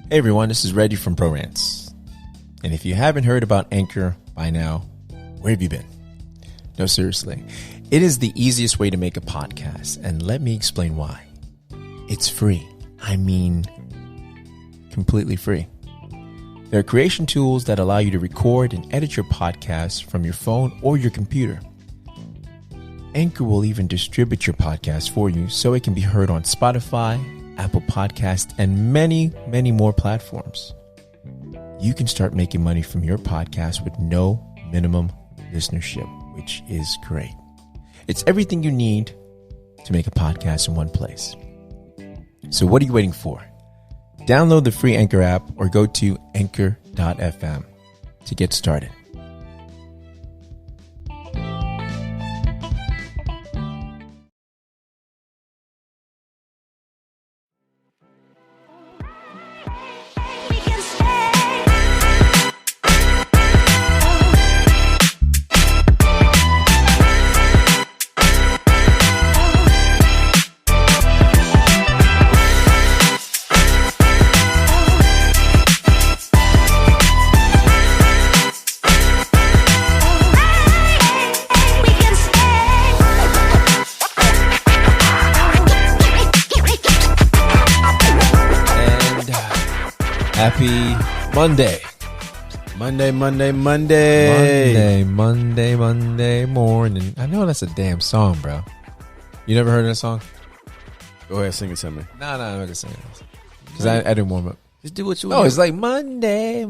Hey everyone, this is Reggie from Bro-RantZ. And if you haven't heard about Anchor by now, where have you been? No, seriously. It is the easiest way to make a podcast, and let me explain why. It's free. I mean, completely free. There are creation tools that allow you to record and edit your podcast from your phone or your computer. Anchor will even distribute your podcast for you so it can be heard on Spotify, Apple Podcasts, and many, many more platforms. You can start making money from your podcast with no minimum listenership, which is great. It's everything you need to make a podcast in one place. So what are you waiting for? Download the free Anchor app or go to anchor.fm to get started. Happy Monday. Monday morning. I know that's a damn song, bro. You never heard of that song? Go ahead, sing it to me. No, I'm not gonna sing it. Because I didn't warm up. Just do what you want. Oh, it's like Monday.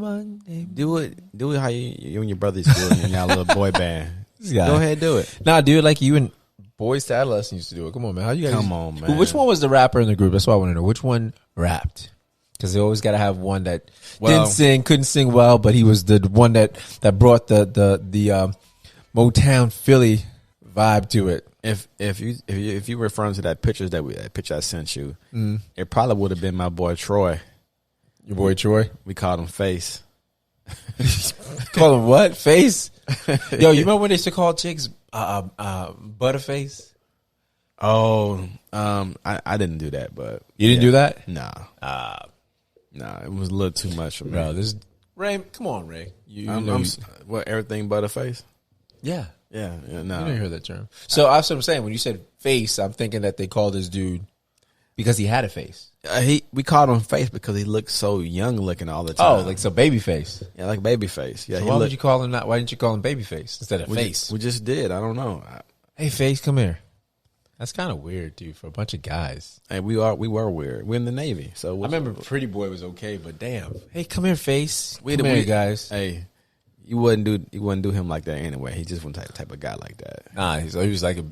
Do it how you and your brothers do it in y'all little boy band. Go ahead, do it. Nah, do it like you and Boys to Adolescents used to do it. Come on, man. How you guys? Come on, man. Which one was the rapper in the group? That's what I want to know. Which one rapped? Because they always got to have one that couldn't sing well, but he was the one that brought the Motown Philly vibe to it. If you referring to that picture I sent you, it probably would have been my boy Troy. Your boy Troy? We called him Face. Call him what? Face? Yo, you remember when they used to call chicks Butterface? Oh, I didn't do that, but you didn't do that? Nah. Nah, it was a little too much for me. Bro, Ray, come on, Ray. What, everything Butterface? Yeah. No. You didn't hear that term. So that's what I'm saying. When you said face, I'm thinking that they called this dude because he had a face. We called him Face because he looked so young looking all the time. Oh, like so baby face. Yeah, like baby face. Yeah. So why would you call him that? Why didn't you call him baby face instead of face? We just did. I don't know. Hey, Face, come here. That's kind of weird, dude, for a bunch of guys. Hey, we were weird. We're in the Navy, so I remember Pretty Boy was okay, but damn. Hey, come here, Face. Come here, guys. Hey, you wouldn't do him like that anyway. He just wasn't type of guy like that. Nah, he was like a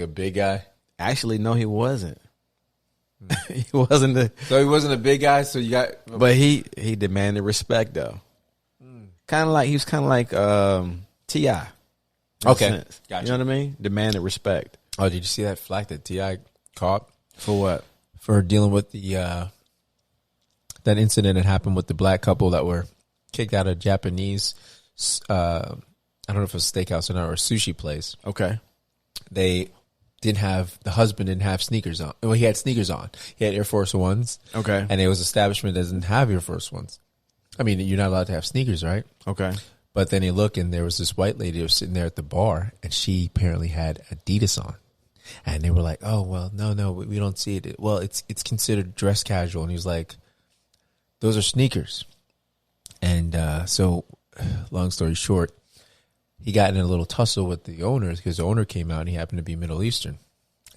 big guy. Actually, no, he wasn't. He wasn't So he wasn't a big guy. So you got, but he demanded respect though. He was kind of like T.I. Okay, gotcha. You know what I mean? Demanded respect. Oh, did you see that flack that T.I. caught? For what? For dealing with the that incident that happened with the black couple that were kicked out of Japanese, I don't know if it was a steakhouse or not, or a sushi place. Okay. The husband didn't have sneakers on. Well, he had sneakers on. He had Air Force Ones. Okay. And it was an establishment that doesn't have Air Force Ones. I mean, you're not allowed to have sneakers, right? Okay. But then he looked, and there was this white lady who was sitting there at the bar, and she apparently had Adidas on. And they were like, "Oh, well, no, we don't see it. Well, it's considered dress casual." And he was like, "Those are sneakers." And so, long story short, he got in a little tussle with the owner because the owner came out and he happened to be Middle Eastern.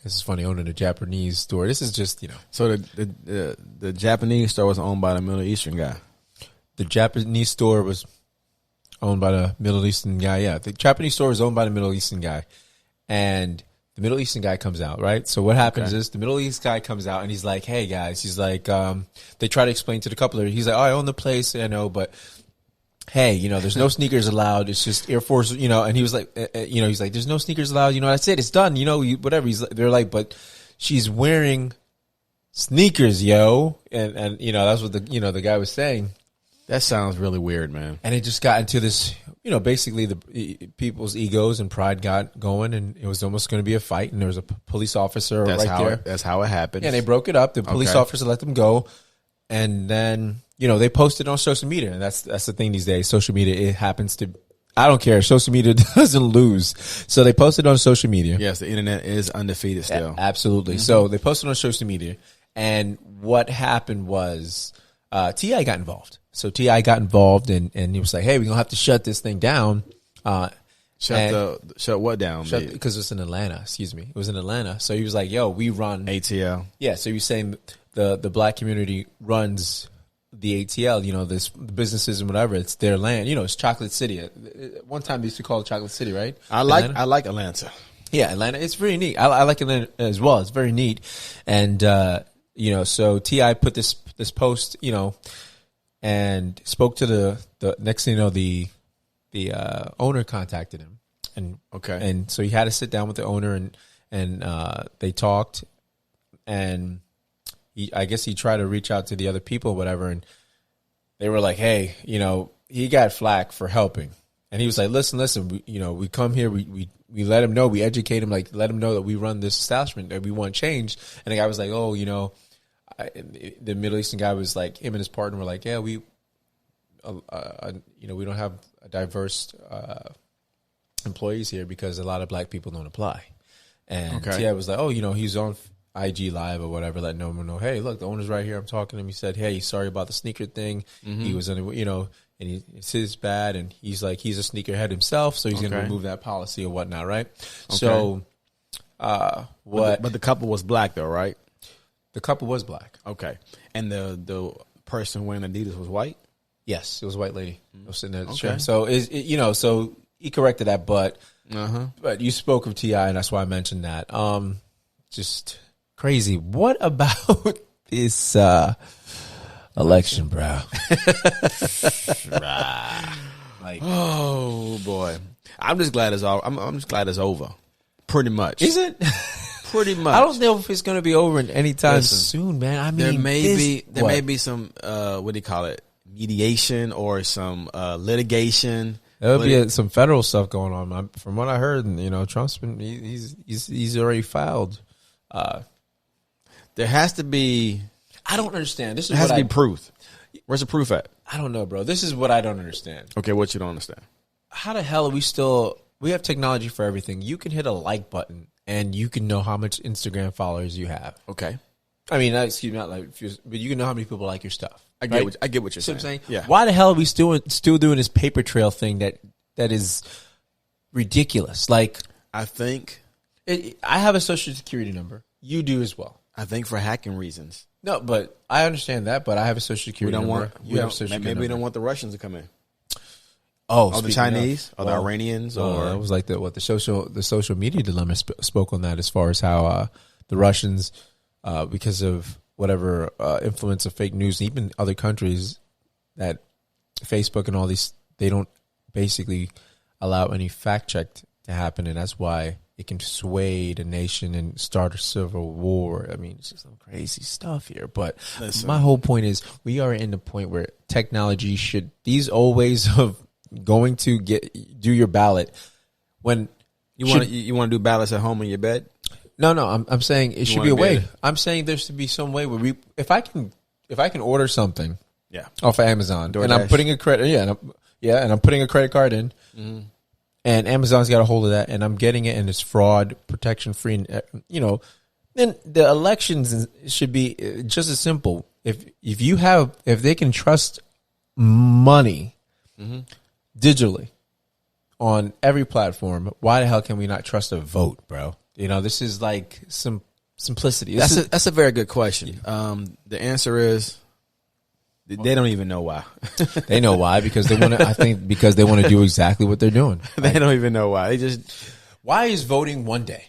This is funny, owning a Japanese store. This is just, So the Japanese store was owned by the Middle Eastern guy. The Japanese store was owned by the Middle Eastern guy. Yeah, the Japanese store was owned by the Middle Eastern guy, and the Middle Eastern guy comes out, right? So what happens is the Middle East guy comes out and he's like, "Hey guys," he's like, they try to explain to the couple. He's like, "Oh, I own the place, I know, but hey, there's no sneakers allowed. It's just Air Force, And he was like, he's like, "There's no sneakers allowed. That's it. It's done. Whatever." They're like, "But she's wearing sneakers, yo," and that's what the guy was saying. That sounds really weird, man. And it just got into this, basically the people's egos and pride got going, and it was almost going to be a fight. And there was a police officer there. That's how it happened. Yeah, they broke it up. The police officer let them go. And then, they posted on social media, and that's the thing these days. Social media, it happens to. I don't care. Social media doesn't lose. So they posted on social media. Yes, the internet is undefeated still. Absolutely. So they posted on social media, and what happened was T.I. got involved. So T.I. got involved, and he was like, "Hey, we're gonna have to shut this thing down." Shut what down? Because it's in Atlanta. Excuse me. It was in Atlanta. So he was like, "Yo, we run ATL." Yeah. So he was saying the black community runs the ATL, the businesses and whatever. It's their land. It's Chocolate City. One time they used to call it Chocolate City, right? I like Atlanta. Yeah, Atlanta. It's very neat. I like Atlanta as well. It's very neat. And, so T.I. put this post, and spoke to the next thing you know, the owner contacted him. And so he had to sit down with the owner and they talked, and I guess he tried to reach out to the other people, whatever, and they were like, "Hey, he got flack for helping," and he was like, "Listen, we come here, we let him know, we educate him, like let him know that we run this establishment, that we want change." And the guy was like, "Oh, the Middle Eastern guy was like, him and his partner were like, yeah, we don't have a diverse employees here because a lot of black people don't apply." And T.I. was like, "Oh, he's on IG Live or whatever, letting no one know, hey, look, the owner's right here. I'm talking to him." He said, "Hey, sorry about the sneaker thing." He was in, and it's his bad. And he's like, he's a sneakerhead himself, so he's going to remove that policy or whatnot, right? So, But the couple was black though, right? The couple was black. Okay, and the person wearing Adidas was white. Yes, it was a white lady. I was sitting there at the chair. So so he corrected that, but you spoke of T.I., and that's why I mentioned that. Just crazy. What about this election, bro? Oh boy, I'm just glad it's all. I'm just glad it's over. Pretty much. Is it? Pretty much. I don't know if it's going to be over anytime soon, man. I mean, there may be some what do you call it? Mediation or some litigation. There'll be some federal stuff going on. From what I heard, Trump's been he's already filed. There has to be. I don't understand. This is there has to be proof. Where's the proof at? I don't know, bro. This is what I don't understand. Okay, what you don't understand? How the hell are we have technology for everything. You can hit a like button and you can know how much Instagram followers you have. Okay. I mean, excuse me, not like, but you can know how many people like your stuff. I get what you're saying. What I'm saying. Yeah. Why the hell are we still doing this paper trail thing that is ridiculous? Like, I think I have a social security number. You do as well. I think for hacking reasons. No, but I understand that. But I have a social security number. Maybe we don't want the Russians to come in. Oh, the Chinese or the Iranians, or it was like the social media dilemma spoke on that, as far as how the Russians, because of whatever influence of fake news, even other countries, that Facebook and all these, they don't basically allow any fact check to happen, and that's why it can sway the nation and start a civil war. I mean, it's just some crazy stuff here. But my whole point is, we are in the point where technology these old ways of going to do your ballot, when you want to do ballots at home in your bed. No, I'm saying it should be a way. I'm saying there should be some way where if I can order something, off of Amazon, and I'm putting a credit, and I'm putting a credit card in, and Amazon's got a hold of that, and I'm getting it, and it's fraud, protection free, and then the elections should be just as simple. If they can trust money digitally on every platform, why the hell can we not trust a vote, bro? This is like some simplicity. That's a very good question. The answer is they don't even know why. They know why, because they want to. I think because they want to do exactly what they're doing. They don't even know why. Why is voting one day?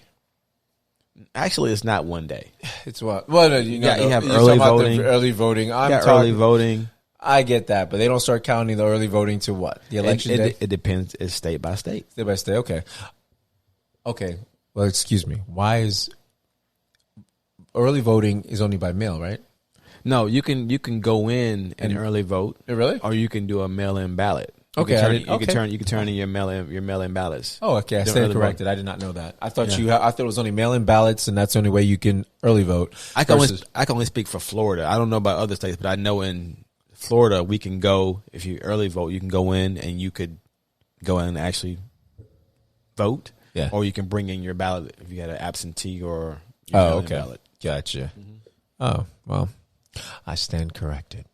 Actually, it's not one day. It's what? Well, you have early voting. Early voting. Early voting. I get that, but they don't start counting the early voting to what? The election day? It depends. It's state by state. State by state. Okay. Well, excuse me. Why is early voting is only by mail, right? No, you can go in and early vote. Really? Or you can do a mail-in ballot. You can turn in your mail-in ballots. Oh, okay. I stand corrected. I did not know that. I thought I thought it was only mail-in ballots, and that's the only way you can early vote. I can only speak for Florida. I don't know about other states, but I know in Florida, we can go, if you early vote, you can go in and you could go in and actually vote. Yeah. Or you can bring in your ballot if you had an absentee or your ballot. Gotcha. Oh, well, I stand corrected.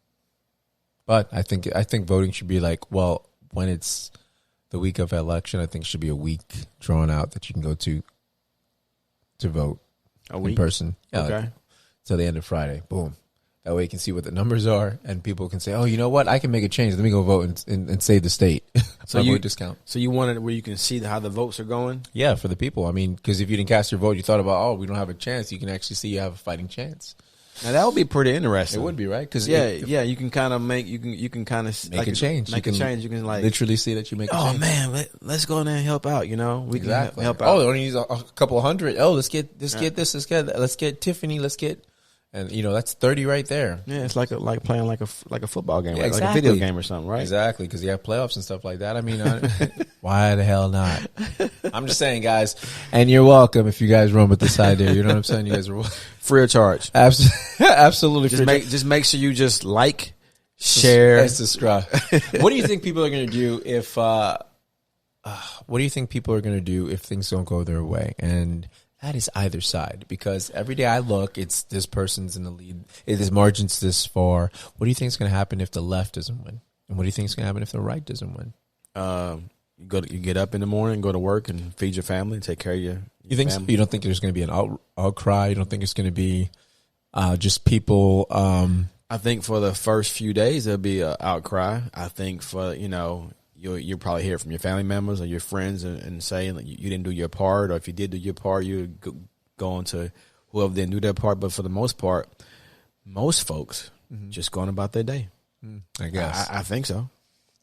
But I think voting should be like, well, when it's the week of election, I think it should be a week drawn out that you can go to vote in person. Yeah, Okay. like, till the end of Friday. Boom. That way you can see what the numbers are, and people can say, "Oh, you know what? I can make a change. Let me go vote and save the state." So you discount. So you want it where you can see how the votes are going? Yeah, for the people. I mean, because if you didn't cast your vote, you thought about, "Oh, we don't have a chance." You can actually see you have a fighting chance. Now that would be pretty interesting. It would be, right? Because you can kind of make you can kind of make a change. Make a change. You can like literally see that you make. A change. Oh man, let's go in there and help out. You know, we can help out. Oh, only use a couple of hundred. Oh, let's get this. Let's get Tiffany. Let's get. And that's 30 right there. Yeah, it's like playing like a football game, yeah, right? Exactly. Like a video game or something, right? Exactly, because you have playoffs and stuff like that. I mean, why the hell not? I'm just saying, guys, and you're welcome if you guys run with this idea. You know what I'm saying? You guys are free of charge. Absolutely free. Just make sure you just like, share, and subscribe. What do you think people are going to do if? What do you think people are going to do if things don't go their way? And that is either side, because every day I look, it's this person's in the lead. It is margins this far. What do you think is going to happen if the left doesn't win? And what do you think is going to happen if the right doesn't win? You get up in the morning, go to work, and feed your family, and take care of your you think family. So? You don't think there's going to be an outcry? You don't think it's going to be just people? I think for the first few days there'll be an outcry. I think for you'll probably hear from your family members or your friends and saying that you didn't do your part, or if you did do your part, you go on to whoever didn't do their part. But for the most part, most folks just going about their day. I guess. I think so.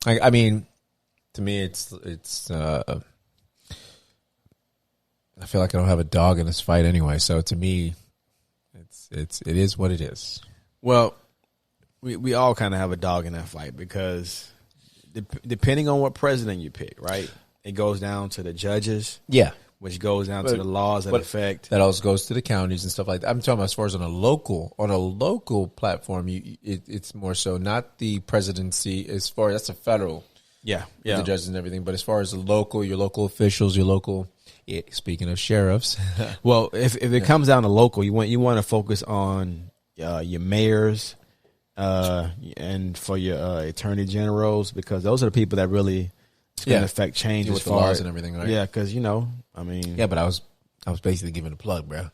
I mean, to me, it's. I feel like I don't have a dog in this fight anyway. So to me, it is what it is. Well, we all kind of have a dog in that fight because. Depending on what president you pick, right? It goes down to the judges. Yeah. Which goes down to the laws that affect. That also goes to the counties and stuff like that. I'm talking about as far as on a local platform, it's more so not the presidency as far as that's a federal. Yeah. The judges and everything. But as far as your local officials, speaking of sheriffs. Well, if it comes down to local, you want to focus on your mayors, and for your attorney generals, because those are the people that really going to affect change with the laws and everything, right? Yeah, because I mean, yeah, but I was basically giving a plug, bro.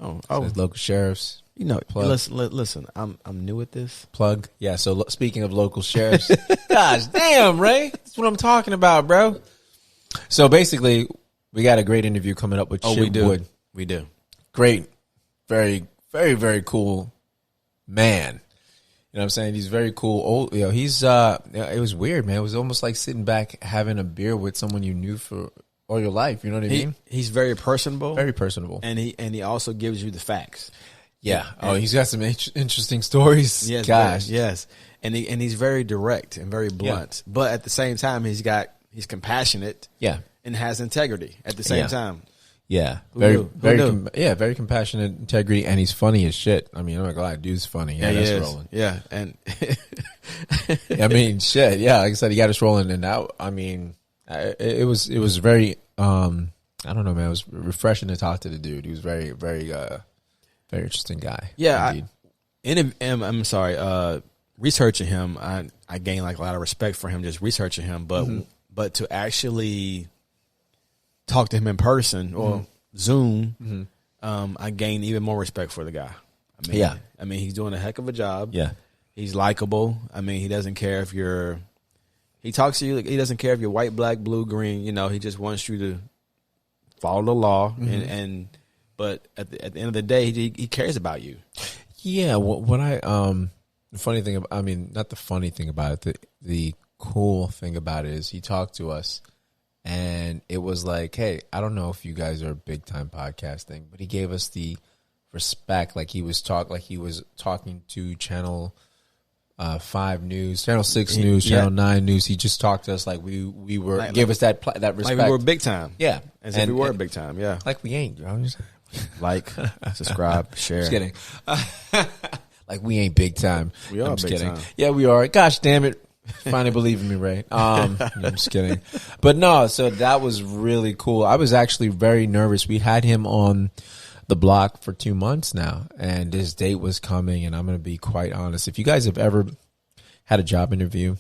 Oh, local sheriffs. Plug. Listen. I'm new at this. Plug. Yeah. So speaking of local sheriffs, gosh damn, Ray, that's what I'm talking about, bro. So basically, we got a great interview coming up with Chitwood. We do. Great, very, very, very cool man. You know what I'm saying? He's very cool. He's it was weird, man. It was almost like sitting back having a beer with someone you knew for all your life. You know what I mean? He's very personable. Very personable. And he also gives you the facts. Yeah. He's got some interesting stories. Yes. Gosh. Yes. And he's very direct and very blunt. Yeah. But at the same time, he's compassionate. Yeah. And has integrity at the same time. Yeah, very compassionate, integrity, and he's funny as shit. I mean, I'm not gonna lie, dude's funny. Yeah, that's rolling. Yeah, and I mean, shit. Yeah, like I said, he got us rolling, and now, I mean, it was very, I don't know, man. It was refreshing to talk to the dude. He was very, very, very interesting guy. Yeah, I'm sorry. Researching him, I gained like a lot of respect for him just researching him, but to actually talk to him in person or Zoom, I gained even more respect for the guy. I mean, he's doing a heck of a job. Yeah. He's likable. I mean, he doesn't care if he talks to you. He doesn't care if you're white, black, blue, green. He just wants you to follow the law. But at the end of the day, he cares about you. Yeah. The funny thing, I mean, not the funny thing about it, the cool thing about it is he talked to us. And it was like, hey, I don't know if you guys are big time podcasting, but he gave us the respect, like he was talking to Channel 5 News, Channel 6 News, Channel 9 News. He just talked to us like we were gave us that respect, like we were big time. Yeah, as if we were big time. Yeah, like we ain't. Like, subscribe, share. Just kidding. Like we ain't big time. We are I'm just big kidding. time. Yeah, we are. Gosh damn it. Finally believe in me, Ray. I'm just kidding. But no, so that was really cool. I was actually very nervous. We had him on the block for 2 months now, and his date was coming, and I'm going to be quite honest. If you guys have ever had a job interview,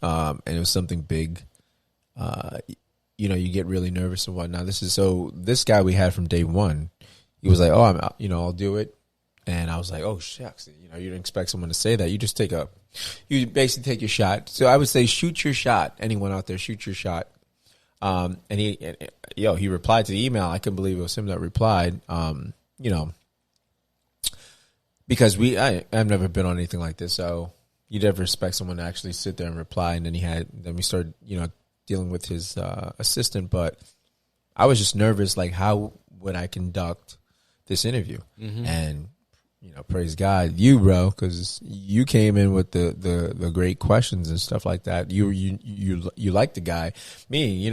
and it was something big, you know, you get really nervous and whatnot. This guy we had from day one, he was like, oh, I'm out, you know, I'll do it. And I was like, oh, shucks, you know, you didn't expect someone to say that. You basically take your shot. So I would say, shoot your shot. Anyone out there, shoot your shot. And he replied to the email. I couldn't believe it was him that replied. You know, because I've never been on anything like this. So you'd never expect someone to actually sit there and reply. And then we started, you know, dealing with his assistant. But I was just nervous, like, how would I conduct this interview? Mm-hmm. And, you know, praise God, you, bro, because you came in with the great questions and stuff like that. You like the guy. He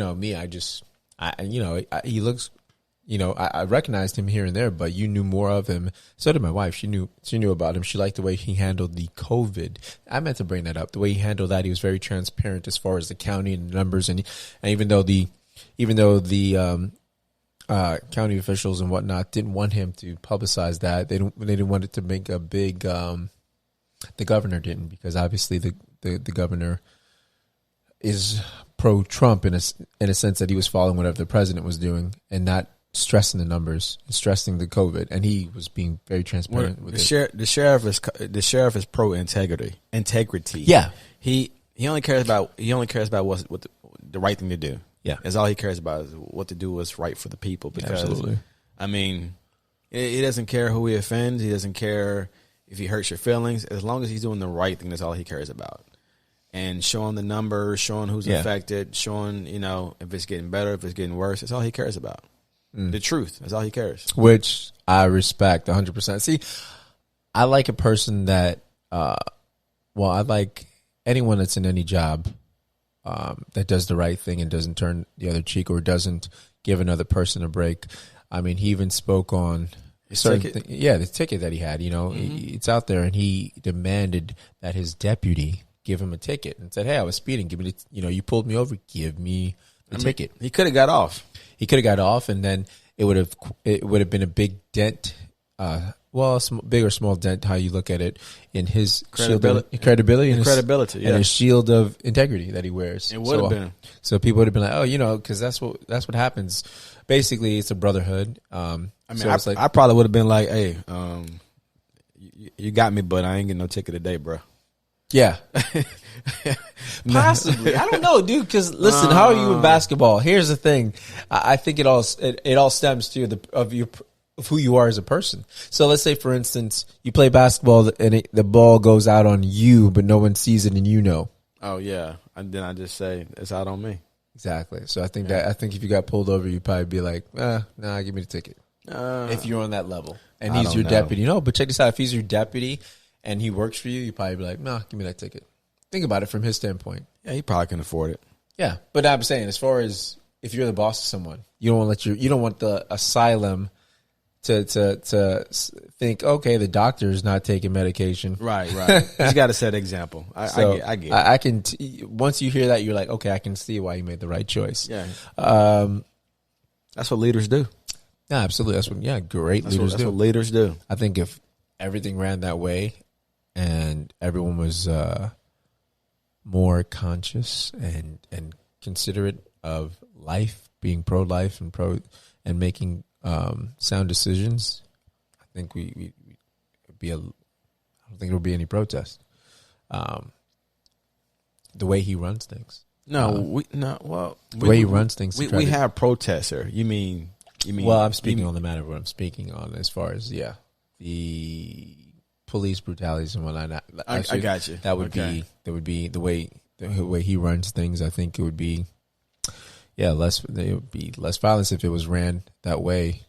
looks, you know, I recognized him here and there, but you knew more of him. So did my wife. She knew about him. She liked the way he handled the COVID. I meant to bring that up. The way he handled that, he was very transparent as far as the county and the numbers, and even though the county officials and whatnot didn't want him to publicize that. They didn't want it to make a big. The governor didn't, because obviously the governor is pro-Trump in a sense that he was following whatever the president was doing and not stressing the numbers, stressing the COVID, and he was being very transparent with it. The sheriff is pro-integrity. Yeah, he only cares about what the right thing to do. Yeah, that's all he cares about, is what to do what's right for the people. Because, absolutely. I mean, he doesn't care who he offends. He doesn't care if he hurts your feelings. As long as he's doing the right thing, that's all he cares about. And showing the numbers, showing who's affected, showing, you know, if it's getting better, if it's getting worse. That's all he cares about. The truth. That's all he cares. Which I respect 100%. See, I like a person that, I like anyone that's in any job that does the right thing and doesn't turn the other cheek or doesn't give another person a break. I mean, he even spoke on the ticket that he had. You know, it's out there, and he demanded that his deputy give him a ticket and said, "Hey, I was speeding. Give me you pulled me over. Give me the ticket." He could have got off. And then it would have been a big dent. Big or small dent, how you look at it, in his credibility and his shield of integrity that he wears. It would have been. So people would have been like, oh, you know, because that's what happens. Basically, it's a brotherhood. I probably would have been like, hey, you got me, but I ain't getting no ticket today, bro. Yeah. Possibly. I don't know, dude, because listen, how are you in basketball? Here's the thing. I think it all stems to of who you are as a person. So let's say, for instance, you play basketball and the ball goes out on you, but no one sees it and you know. Oh, yeah. And then I just say, it's out on me. Exactly. So I think if you got pulled over, you'd probably be like, nah, give me the ticket. If you're on that level. And he's your deputy. No, but check this out. If he's your deputy and he works for you, you'd probably be like, nah, give me that ticket. Think about it from his standpoint. Yeah, he probably can afford it. Yeah. But I'm saying, as far as if you're the boss of someone, you don't want the asylum to think, okay, the doctor's not taking medication. Right. You got to set an example. I get it. I can, once you hear that, you're like, okay, I can see why you made the right choice. Yeah. That's what leaders do. Yeah, absolutely. That's what leaders do. That's what leaders do. I think if everything ran that way and everyone was more conscious and considerate of life, being pro-life and making sound decisions, I think I don't think there would be any protest. The way he runs things. The way he runs things. We have protests here. You mean? Well, I'm speaking on the matter of what I'm speaking on as far as the police brutalities and whatnot. I got you. That would be the way he runs things. I think it would be. Yeah, there would be less violence if it was ran that way.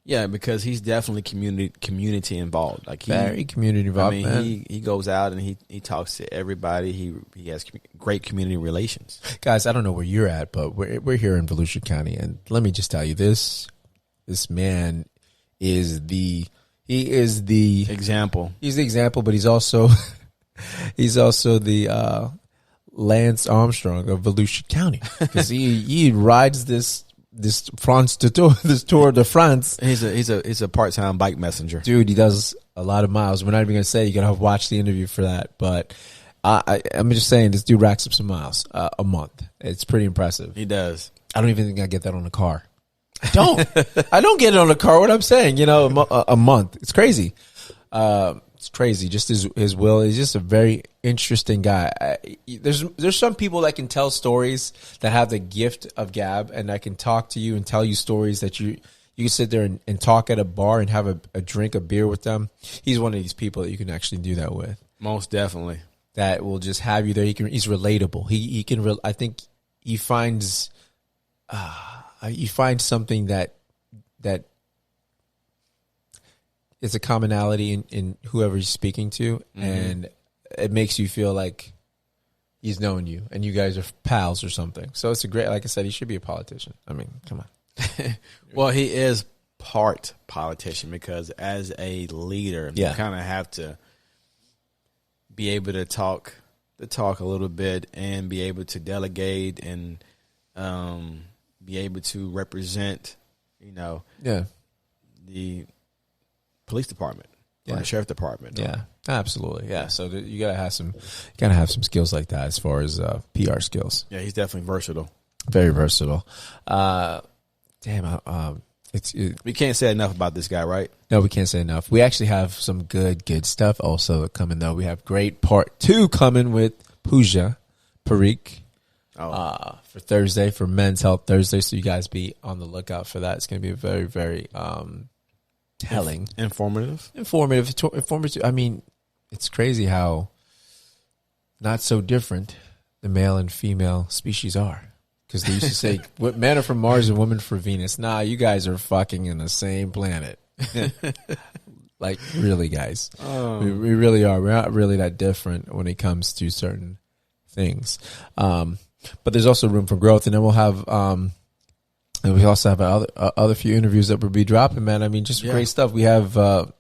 Yeah, because he's definitely community involved. Like very community involved. I mean, he goes out and he talks to everybody. He has great community relations. Guys, I don't know where you're at, but we're here in Volusia County, and let me just tell you this: this man is he's He is the example. He's the example, but he's also the Lance Armstrong of Volusia County, because he rides this Tour de France. He's a part-time bike messenger. Dude, he does a lot of miles. We're not even gonna say, you gotta watch the interview for that, but I'm just saying, this dude racks up some miles a month. It's pretty impressive. He does. I don't even think I get that on a car. I don't get it on a car. What I'm saying, a month. It's crazy. It's crazy. Just his will. He's just a very interesting guy. There's some people that can tell stories, that have the gift of gab, and that can talk to you and tell you stories that you can sit there and talk at a bar and have a drink, a beer with them. He's one of these people that you can actually do that with. Most definitely. That will just have you there. He's relatable. He can. I think he finds. You find something that is a commonality in whoever he's speaking to, and it makes you feel like he's known you and you guys are pals or something. So it's a great, like I said, he should be a politician. I mean, come on. Well, he is part politician, because as a leader, you kind of have to be able to talk a little bit and be able to delegate and be able to represent, the police department or the sheriff department. Yeah, absolutely. Yeah. So you gotta have some skills like that as far as PR skills. Yeah, he's definitely versatile. Very versatile. We can't say enough about this guy, right? No, we can't say enough. We actually have some good stuff also coming though. We have great part 2 coming with Pooja Parikh. For Thursday, for Men's Health Thursday, so you guys be on the lookout for that. It's going to be very, very telling, informative. I mean, it's crazy how not so different the male and female species are. Because they used to say, men are from Mars and women from Venus. Nah, you guys are fucking in the same planet. Like, really, guys. We really are. We're not really that different when it comes to certain things. But there's also room for growth, and then we'll have, and we also have other few interviews that we'll be dropping, man. I mean, just great stuff. We have a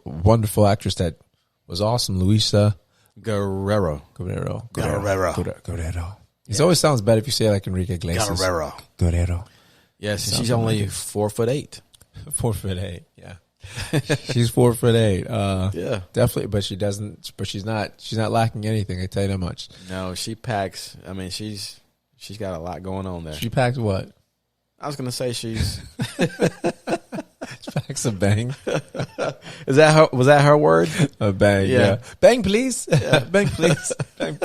wonderful actress that was awesome, Luisa Guerrero. It always sounds better if you say it like Enrique Iglesias. Guerrero. Yes, she's only 4'8". 4'8", yeah. She's 4'8". Yeah, definitely. But she's not lacking anything. I tell you that much. No, she packs. I mean, she's got a lot going on there. She packs what? I was gonna say she's she packs a bang. Was that her word? A bang. Yeah. Bang, please. Yeah. Bang, please. Bang.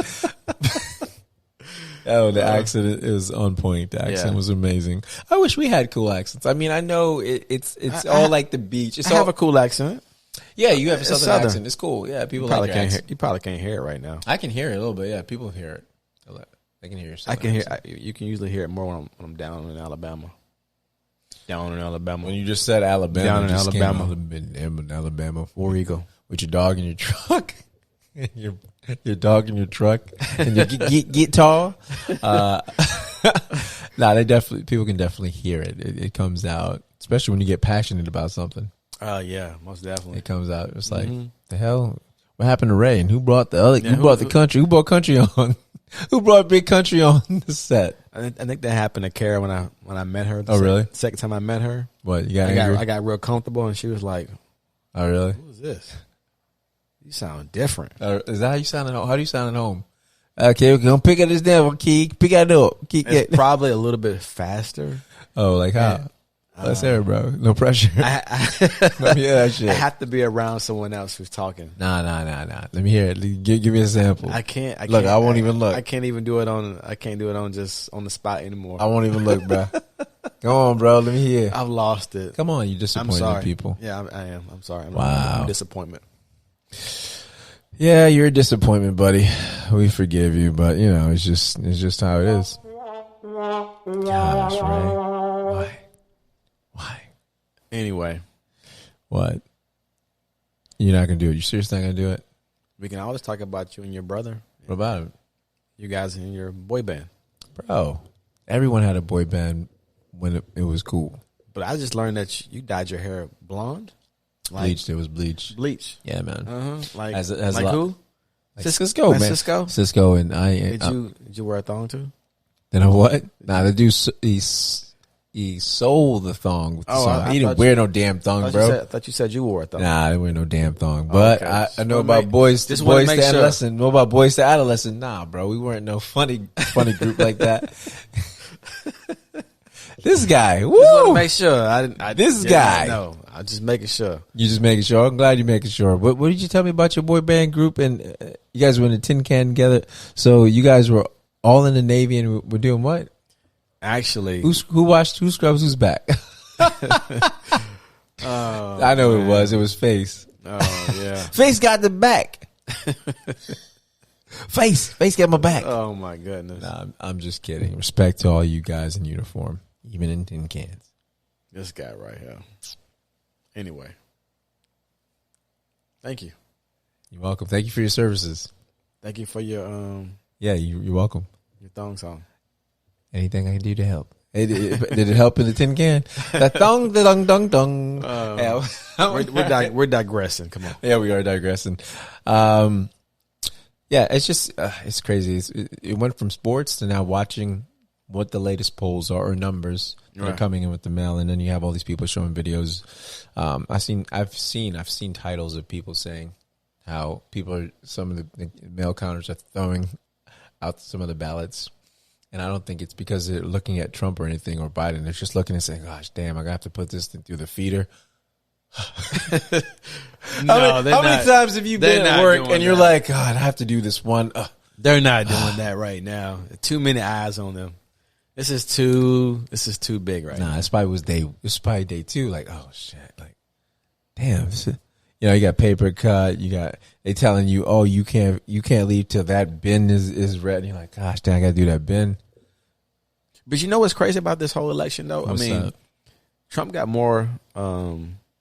Oh, the accent is on point. The accent was amazing. I wish we had cool accents. I mean, I know it's all like the beach. I have a cool accent. Yeah, you have a southern accent. It's cool. Yeah, people probably can't hear. You probably can't hear it right now. I can hear it a little bit. Yeah, people hear it. I can hear your I can hear. You can usually hear it more when I'm down in Alabama. Down in Alabama. When you just said Alabama, down in Alabama, Alabama, War Eagle, with your dog in your truck. Your dog in your truck and your guitar. People can definitely hear it. It comes out, especially when you get passionate about something. Yeah, most definitely. It comes out. It's like, the hell? What happened to Ray? And who brought the other? Who brought the country? Who brought country on? Who brought big country on the set? I think that happened to Kara when I met her. Really? Second time I met her. What, you got angry? I got real comfortable, and she was like, "Oh, really? Who is this? You sound different." Is that how you sound at home? How do you sound at home? Okay, we're gonna pick up this down, key. Pick it up. It's probably a little bit faster. Oh, like how? Let's hear it, bro. No pressure. Let me hear that shit. I have to be around someone else who's talking. Nah. Let me hear it. Give me a sample. I can't. I won't even look. I can't even do it on. I can't do it on just on the spot anymore. I won't even look, bro. Go on, bro. Let me hear. I've lost it. Come on, you disappointed people. Yeah, I am. I'm sorry. I'm a disappointment. Yeah, you're a disappointment, buddy. We forgive you, but it's just how it is. Gosh, Ray. Why? Anyway. What? You're not going to do it? You seriously not going to do it? We can always talk about you and your brother. What about it? You guys in your boy band. Bro, everyone had a boy band when it was cool. But I just learned that you dyed your hair blonde. Bleach. It was Bleach. Bleach. Yeah, man. Like As like a lot, who? like Cisco, man. Cisco and I. Did you wear a thong too? You know what? Nah, the dude he sold the thong with the song. He didn't wear no damn thong, bro. I thought you said you wore a thong. Nah, I didn't wear no damn thong. But I know about boys to adolescent. Know about boys to adolescent. Nah, bro, we weren't no funny group like that. This guy, woo! Just want to make sure. This guy. No, I'm just making sure. You just making sure. I'm glad you're making sure. What did you tell me about your boy band group? And you guys were in a tin can together. So you guys were all in the Navy and were doing what? Actually, who scrubs who's back? I know it was Face. Oh yeah, Face got the back. Face got my back. Oh my goodness. Nah, I'm just kidding. Respect to all you guys in uniform, even in tin cans. This guy right here. Anyway, thank you. You're welcome. Thank you for your services. Thank you for your Yeah, you're welcome. Your thong song. Anything I can do to help. Did it help in the tin can? The thong, the dong, dong, dong. We're digressing. Come on. Yeah, we are digressing. Yeah, it's just it's crazy. It went from sports to now watching what the latest polls are or numbers that are coming in with the mail, and then you have all these people showing videos. I've seen titles of people saying how some of the mail counters are throwing out some of the ballots. And I don't think it's because they're looking at Trump or anything or Biden. They're just looking and saying, gosh, damn, I got to put this thing through the feeder. How many times have you been at work and you're like, God, I have to do this one? They're not doing that right now. Too many eyes on them. This is too big right now. It's probably day 2. Like, oh shit. Like, damn. You got paper cut. They telling you, oh, you can't leave till that bin is red. And you're like, gosh, damn, I got to do that bin. But you know what's crazy about this whole election, though? What's that? Trump got more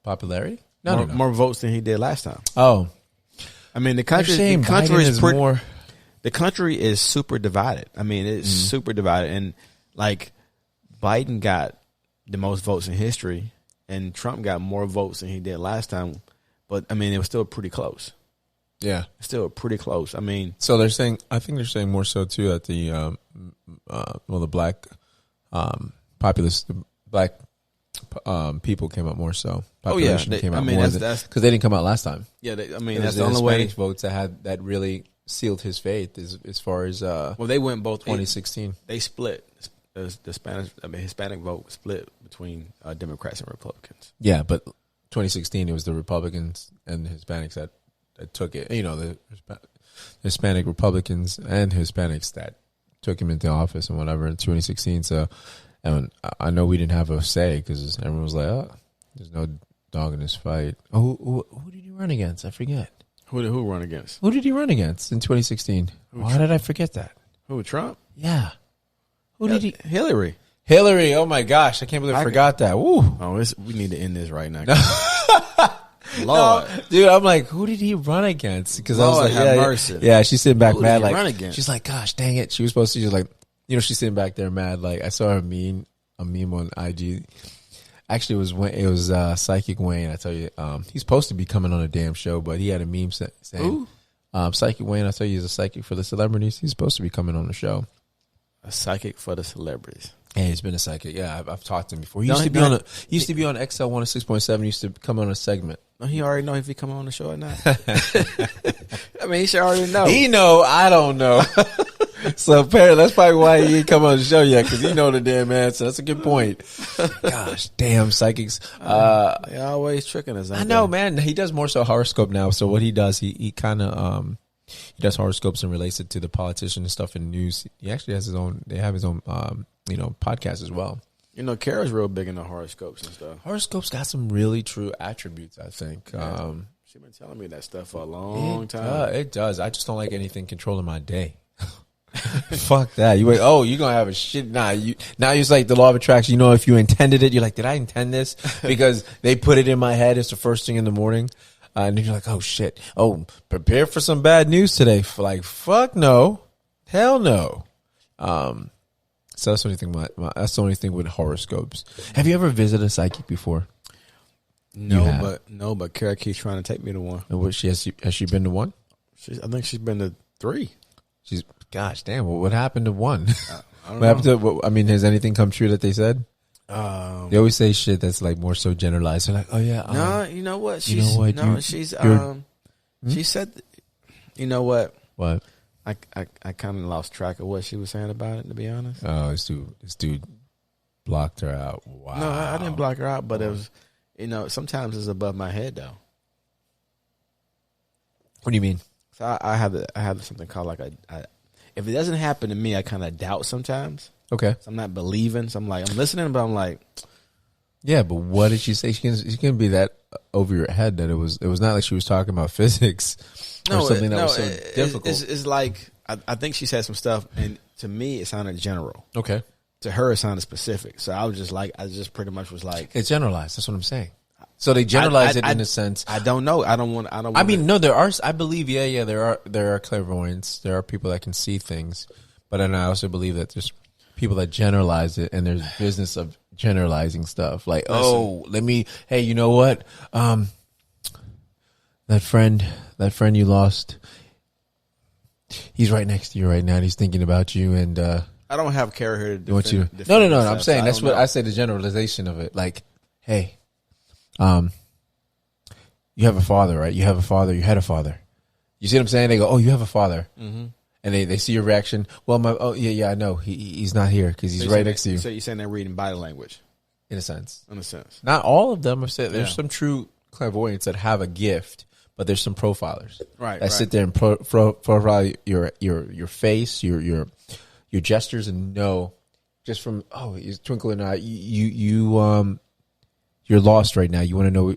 popularity, more votes than he did last time. Oh, I mean, the country is super divided. I mean, it's super divided, and like Biden got the most votes in history, and Trump got more votes than he did last time. But I mean, it was still pretty close. Yeah, still pretty close. I mean, so I think they're saying more so too that the the black populace, the black people came out more so. Population came out more because they didn't come out last time. Yeah, that's the only only way. Hispanic votes that really sealed his fate as far as they went both 2016. They split. The Hispanic vote split between Democrats and Republicans. Yeah, but 2016 it was the Republicans and the Hispanics that took it. The Hispanic Republicans and Hispanics that took him into office and whatever in 2016. So, and I know we didn't have a say because everyone was like, "Oh, there's no dog in this fight." Oh, who did he run against? I forget. Who run against? Who did he run against in 2016? Why did I forget that? Who, Trump? Yeah. Who did he? Hillary. Oh my gosh! I can't believe I forgot that. Woo! Oh, we need to end this right now. Lord, no, dude, I'm like, who did he run against? Because I was like, mercy. Yeah, she's sitting back mad, like, run against? She's like, gosh, dang it, she was supposed to. She's like, she's sitting back there mad. Like, I saw a meme on IG. Actually, it was Psychic Wayne. I tell you, he's supposed to be coming on a damn show, but he had a meme saying, Psychic Wayne, I tell you, he's a psychic for the celebrities. He's supposed to be coming on the show. A psychic for the celebrities. Yeah, he's been a psychic. Yeah, I've talked to him before. He used to be on XL 106.7. Used to come on a segment. No, he already know if he come on the show or not. I mean, he should already know. He know. I don't know. So apparently that's probably why he ain't come on the show yet, because he know the damn answer. That's a good point. Gosh, damn psychics. They always tricking us. I know, man. He does more so horoscope now. So what he does, he kind of he does horoscopes and relates it to the politician and stuff in news. He actually has his own. They have his own podcast as well. Kara's real big into horoscopes and stuff. Horoscopes got some really true attributes, I think. Yeah. She's been telling me that stuff for a long time. It does. I just don't like anything controlling my day. Fuck that. You're going to have a shit. Now it's like the law of attraction. If you intended it, you're like, did I intend this? Because they put it in my head. It's the first thing in the morning. And then you're like, oh shit. Oh, prepare for some bad news today. Like, fuck no. Hell no. So that's the only thing. That's the only thing with horoscopes. Have you ever visited a psychic before? But Kara keeps trying to take me to one. And what has she been to one? I think she's been to 3. Gosh damn. Well, what happened to one? I don't what happened to? I mean, has anything come true that they said? They always say shit that's like more so generalized. They're like, oh yeah. No, you know what? She said, you know what? What? I kind of lost track of what she was saying about it, to be honest. Oh, this dude blocked her out. Wow. No, I didn't block her out, but it was, sometimes it's above my head though. What do you mean? So I have something called like if it doesn't happen to me, I kind of doubt sometimes. Okay. So I'm not believing. So I'm listening, but I'm like, yeah, but what did she say? She can be that over your head that it was not like she was talking about physics or something that was so difficult. It's like I think she said some stuff, and to me it sounded general. Okay. To her it sounded specific. So I just pretty much was like, it's generalized. That's what I'm saying. So they generalize it in a sense. I don't know. I mean, no, there are. I believe, yeah, there are clairvoyants. There are people that can see things, but then I also believe that there's people that generalize it, and there's business of generalizing stuff. Like, hey, you know what? That friend you lost, he's right next to you right now. And he's thinking about you, and I don't have care here to defend. No. I'm saying that's what I say. The generalization of it, like, hey. You have a father, right? You have a father. You had a father. You see what I'm saying? They go, "Oh, you have a father," and they see your reaction. Well, I know he's not here because he's right next to you. So you're saying they're reading body language, in a sense. Not all of them. I've said there's some true clairvoyants that have a gift, but there's some profilers, that sit there and profile your face, your gestures, and know just from he's twinkling an eye. You're lost right now. You want to know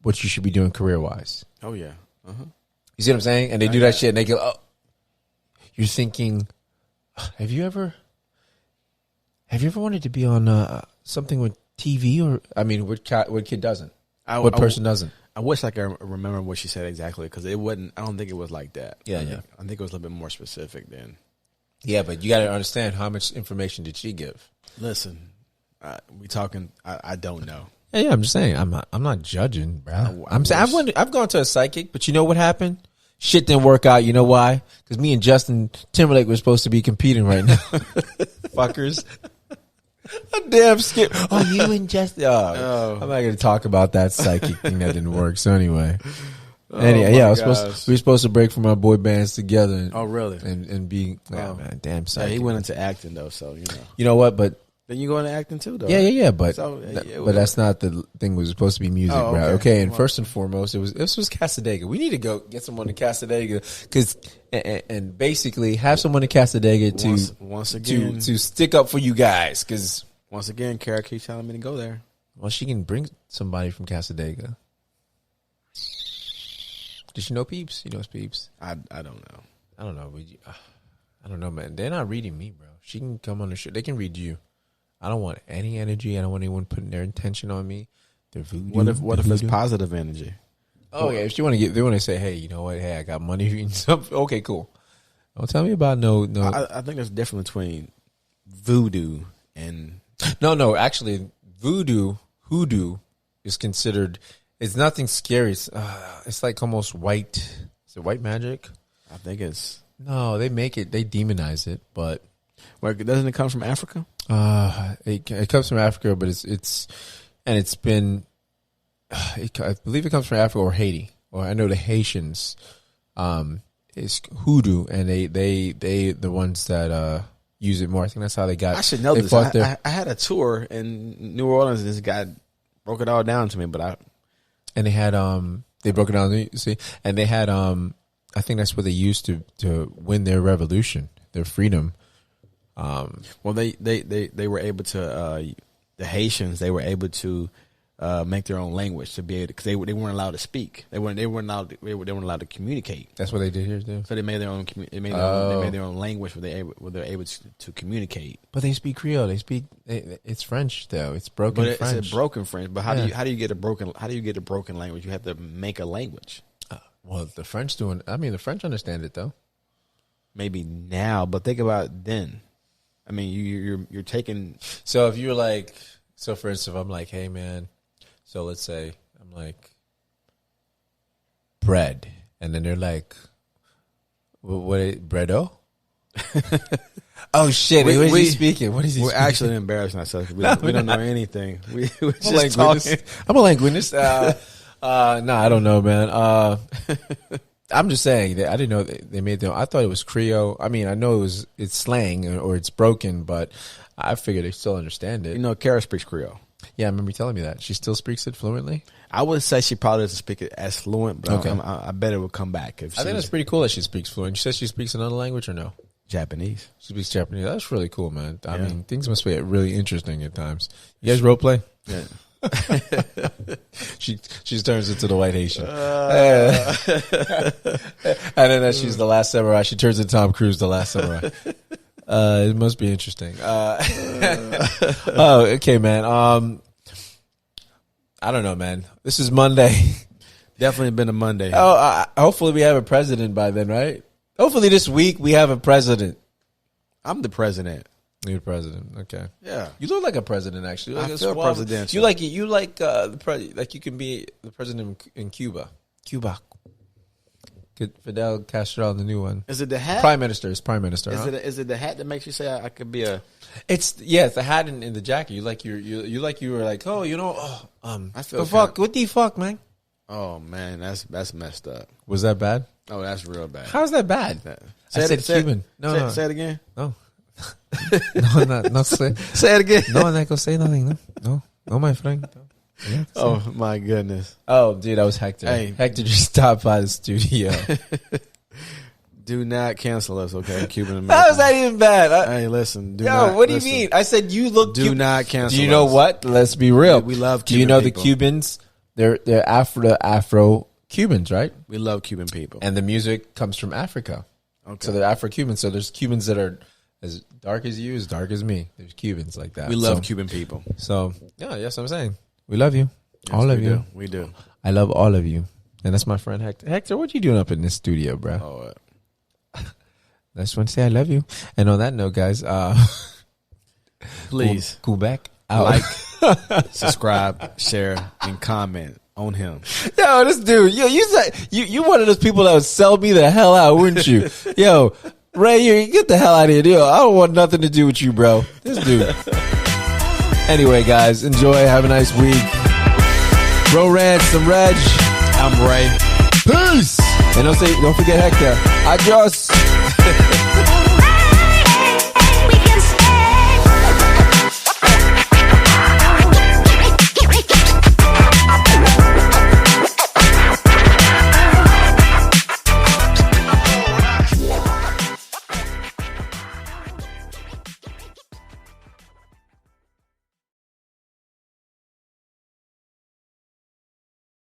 what you should be doing career-wise. Oh, yeah. You see what I'm saying? And they do that shit, and they go, you're thinking, have you ever wanted to be on something with TV? Or, I mean, what kid doesn't? What person doesn't? I wish I could remember what she said exactly, because it wasn't. I don't think it was like that. Yeah, I think it was a little bit more specific then. Yeah, but you got to understand, how much information did she give? Listen, we talking. I don't know. Yeah, I'm just saying. I'm not judging, bro. I'm saying I've gone to a psychic, but you know what happened? Shit didn't work out. You know why? Because me and Justin Timberlake were supposed to be competing right now. Fuckers. A damn skip. Oh, you and Justin. I'm not going to talk about that psychic thing that didn't work. So anyway. We were supposed to break from our boy bands together. Really? And be man, damn psychic. Yeah, he went into acting though, so you know. You know what? But then you go into acting too, though. Yeah. But but that's not the thing. It was supposed to be music, bro. Okay, and first and foremost, this was Casadega. We need to go get someone in Casadega and basically have someone in Casadega once again to stick up for you guys. Because once again, Kara keeps telling me to go there. Well, she can bring somebody from Casadega. Does she know Peeps? She knows Peeps. I don't know. I don't know. I don't know, man. They're not reading me, bro. She can come on the show. They can read you. I don't want any energy. I don't want anyone putting their intention on me. They're voodoo. What if it's positive energy? Oh yeah, if you want to they want to say, hey, you know what? Hey, I got money reading something. Okay, cool. Don't tell me about no. I think there's a difference between voodoo and no. Actually, hoodoo is considered. It's nothing scary. It's like almost white. Is it white magic? I think it's no. They make it. They demonize it, but doesn't it come from Africa? It comes from Africa, but it's been. I believe it comes from Africa or Haiti, or I know the Haitians. Is hoodoo, and they the ones that use it more. I think that's how they got. I should know this. I had a tour in New Orleans, and this guy broke it all down to me, and they had they broke it down. You see, and they had I think that's what they used to win their revolution, their freedom. Well, they were able to the Haitians. They were able to make their own language to be able because they weren't allowed to speak. They weren't allowed to communicate. That's what they did here too. So they made their own. They made their own language where they're able to communicate. But they speak Creole. They speak. It's French though. It's broken French. It's broken French. But how do you get a broken language? You have to make a language. Well, the French doing. I mean, the French understand it though. Maybe now, but think about then. I mean, you're taking. So if you're like, for instance, if I'm like, hey man, so let's say I'm like, bread. And then they're like, what breado? Oh, shit. What is he speaking? What is he We're speaking? actually embarrassing ourselves. We don't know anything. We're I'm just talking. a linguist. No, I don't know, man. I'm just saying that I didn't know they made them. I thought it was Creole. I mean, I know it's slang or it's broken, but I figured they still understand it. You know, Kara speaks Creole. Yeah, I remember you telling me that. She still speaks it fluently? I would say she probably doesn't speak it as fluent, but Okay. I bet it will come back. If I think that's pretty cool that she speaks fluent. She says she speaks another language or no? Japanese. She speaks Japanese. That's really cool, man. I mean, things must be really interesting at times. You guys role play? Yeah. She turns into the white Haitian. And then she's the last samurai. She turns into Tom Cruise, the last samurai. It must be interesting. Oh, okay, man. I don't know, man. This is Monday. Definitely been a Monday. Hopefully we have a president by then, right? Hopefully this week we have a president. I'm the president. You're the president. Okay. Yeah. You look like a president, actually. I feel presidential. You like the president. Like you can be the president in Cuba. Cuba. Fidel Castro, the new one. Is it the hat? Prime Minister. It's Prime Minister. Is it the hat that makes you say I could be a? It's the hat in the jacket. You were like, oh, you know, I feel what the fuck, man? Oh man, that's messed up. Was that bad? Oh, that's real bad. How's that bad? I said Cuban. No. Say it again. No. No, say it again. No, I'm not gonna say nothing. No, my friend. No. Oh my goodness. Oh, dude, that was Hector. Hey. Hector just stopped by the studio. Do not cancel us, okay? Cuban American. How is that even bad? Hey, listen. What do you mean? I said you look. Do not cancel. Do you know what? Let's be real. We love. Do you know people. the Cubans? They're Afro Cubans, right? We love Cuban people, and the music comes from Africa. Okay. So they're Afro Cubans. So there's Cubans that are as dark as you, as dark as me. There's Cubans like that. We love Cuban people. So yeah, that's what I'm saying. We love you, all of you. We do. I love all of you, and that's my friend Hector. Hector, what you doing up in this studio, bro? Oh, I just want to say I love you. And on that note, guys, please go back, like, subscribe, share, and comment on him. Yo, this dude, you said you one of those people that would sell me the hell out, wouldn't you? Yo, Ray, you get the hell out of here, dude. I don't want nothing to do with you, bro. This dude. Anyway, guys, enjoy. Have a nice week. Bro-RantZ, I'm Reg. I'm Ray. Peace. And don't forget Hector. Adios.